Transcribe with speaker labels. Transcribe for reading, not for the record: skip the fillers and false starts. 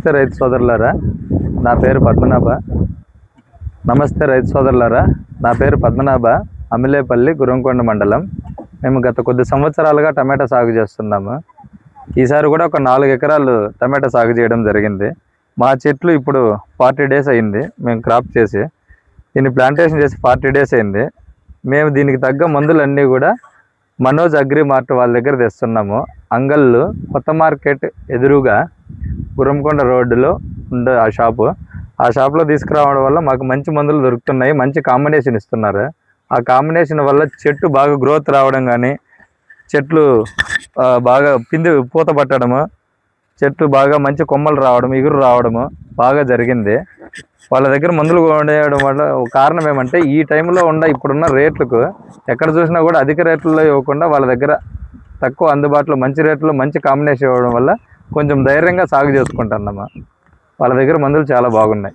Speaker 1: నమస్తే రైతు సోదరులారా, నా పేరు పద్మనాభ. అమిలేపల్లి, గురంకొండ మండలం. మేము గత కొద్ది సంవత్సరాలుగా టమాటా సాగు చేస్తున్నాము. ఈసారి కూడా ఒక 4 ఎకరాలు టమాటా సాగు చేయడం జరిగింది. మా చెట్లు ఇప్పుడు 40 డేస్ అయింది మేము క్రాప్ చేసి. దీన్ని ప్లాంటేషన్ చేసి 40 డేస్ అయింది. మేము దీనికి తగ్గ మందులన్నీ కూడా మనోజ్ అగ్రి మార్ట్ వాళ్ళ దగ్గర తెస్తున్నాము. అంగళ్ళు కొత్త మార్కెట్ ఎదురుగా గురంకొండ రోడ్డులో ఉండే ఆ షాప్లో తీసుకురావడం వల్ల మాకు మంచి మందులు దొరుకుతున్నాయి. మంచి కాంబినేషన్ ఇస్తున్నారు. ఆ కాంబినేషన్ వల్ల చెట్టు బాగా గ్రోత్ రావడం కానీ, చెట్లు బాగా పూత పట్టడము, చెట్టు బాగా మంచి కొమ్మలు రావడం, ఇగురు రావడము బాగా జరిగింది. వాళ్ళ దగ్గర మందులు కొనేయడం వల్ల కారణం ఏమంటే, ఈ టైంలో ఇప్పుడున్న రేట్లకు ఎక్కడ చూసినా కూడా అధిక రేట్లలో ఇవ్వకుండా వాళ్ళ దగ్గర తక్కువ అందుబాటులో మంచి రేట్లో మంచి కాంబినేషన్ ఇవ్వడం వల్ల కొంచెం ధైర్యంగా సాగు చేసుకుంటున్నాము. వాళ్ళ దగ్గర మందులు చాలా బాగున్నాయి.